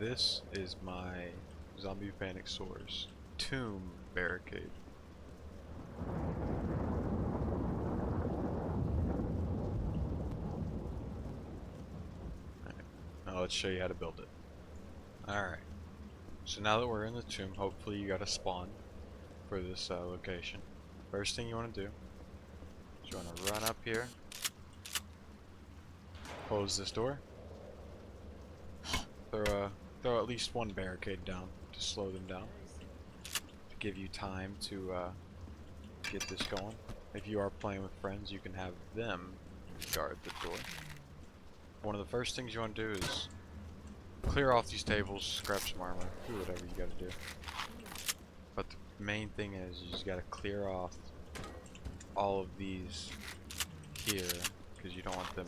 this is my zombie panic source tomb barricade. Alright, now let's show you how to build it. Alright, so now that we're in the tomb, hopefully you got a spawn for this location. First thing you want to do is you want to run up here, close this door, throw at least one barricade down to slow them down, to give you time to get this going. If you are playing with friends, you can have them guard the door. One of the first things you want to do is clear off these tables, scrap some armor, do whatever you gotta do. But the main thing is you just gotta clear off all of these here, because you don't want the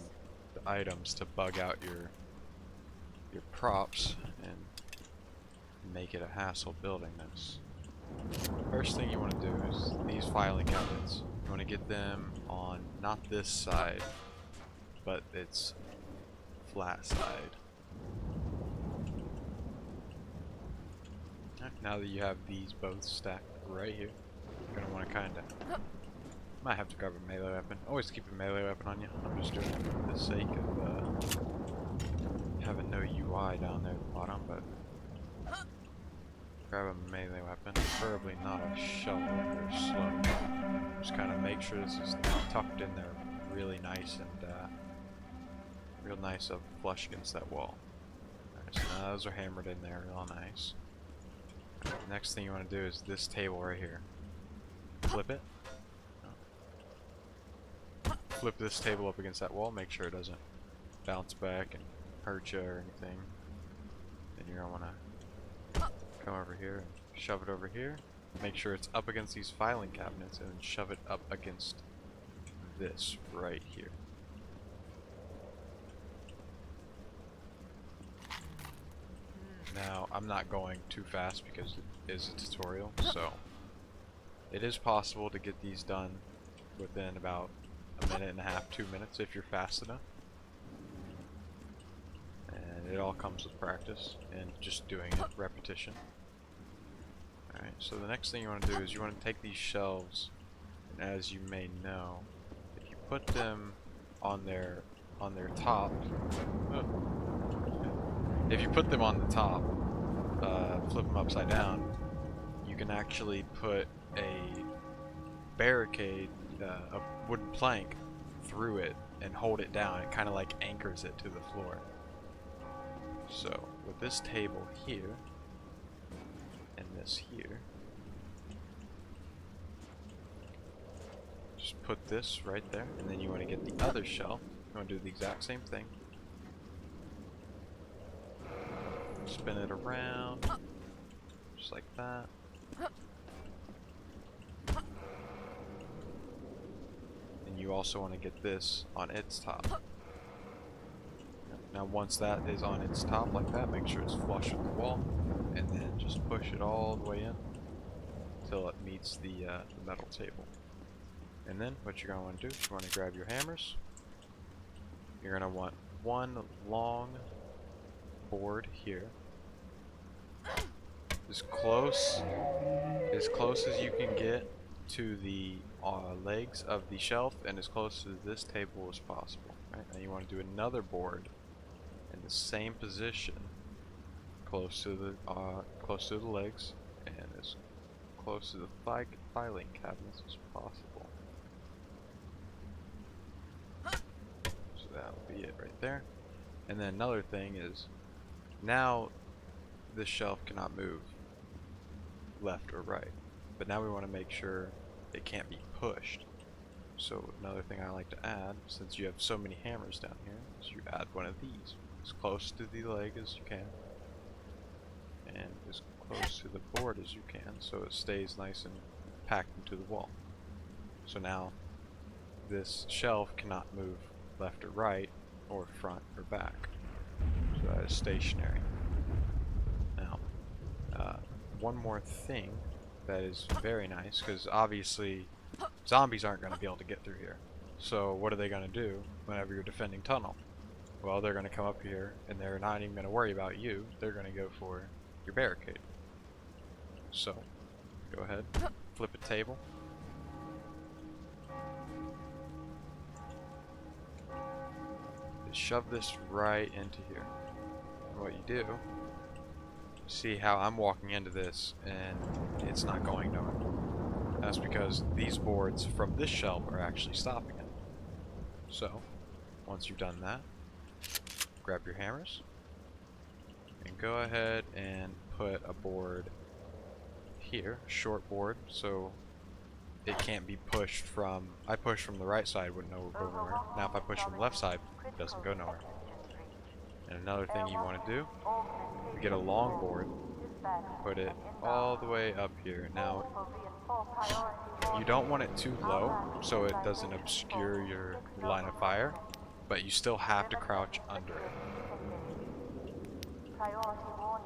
items to bug out your props and make it a hassle building this. First thing you want to do is these filing cabinets. You want to get them on not this side, but its flat side. Now that you have these both stacked right here, you're going to want to kind of... Might have to grab a melee weapon. Always keep a melee weapon on you. I'm just doing it for the sake of having no UI down there at the bottom, but grab a melee weapon, preferably not a shovel or slow. Just kind of make sure this is tucked in there really nice and real nice up flush against that wall. Alright, so now those are hammered in there real nice. Next thing you want to do is this table right here. Flip it. Flip this table up against that wall, make sure it doesn't bounce back and hurt you or anything. Then you're going to want to come over here and shove it over here. Make sure it's up against these filing cabinets and then shove it up against this right here. Now, I'm not going too fast because it is a tutorial, so it is possible to get these done within about a minute and a half, 2 minutes if you're fast enough. And it all comes with practice and just doing it, repetition. Alright, so the next thing you want to do is you want to take these shelves, and as you may know, if you put them on their top, if you put them on the top, flip them upside down, you can actually put a barricade, a wooden plank through it and hold it down. It kind of like anchors it to the floor. So with this table here and this here, just put this right there, and then you want to get the other shelf. You want to do the exact same thing. Spin it around, just like that. And you also want to get this on its top. Now once that is on its top like that, make sure it's flush with the wall, and then just push it all the way in until it meets the metal table. And then what you're going to want to do is you want to grab your hammers. You're going to want one long board here, as close as you can get to the legs of the shelf and as close to this table as possible. Right? Now you want to do another board in the same position, close to the legs and as close to the filing cabinets as possible. So that'll be it right there. And then another thing is, now this shelf cannot move left or right, but now we want to make sure it can't be pushed. So another thing I like to add, since you have so many hammers down here, is you add one of these as close to the leg as you can and as close to the board as you can, so it stays nice and packed into the wall. So now this shelf cannot move left or right or front or back, so that is stationary. Now one more thing that is very nice, because obviously zombies aren't going to be able to get through here. So what are they going to do whenever you're defending tunnel? well, they're going to come up here and they're not even going to worry about you. They're going to go for your barricade. So, go ahead, flip a table. Shove this right into here. And what you do, see how I'm walking into this and it's not going nowhere. That's because these boards from this shelf are actually stopping it. So, once you've done that, grab your hammers and go ahead and put a board here, a short board, so it can't be pushed from, I push from the right side, wouldn't go nowhere. Now if I push from the left side, it doesn't go nowhere. And another thing you want to do, you get a long board, put it all the way up here. Now, you don't want it too low so it doesn't obscure your line of fire, but you still have to crouch under it.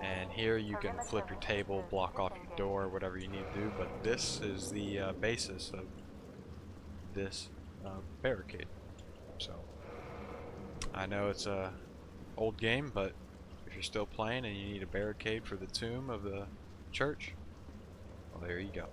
And here you can flip your table, block off your door, whatever you need to do, but this is the basis of this barricade. So, I know it's a old game, but if you're still playing and you need a barricade for the tomb of the church, well, there you go.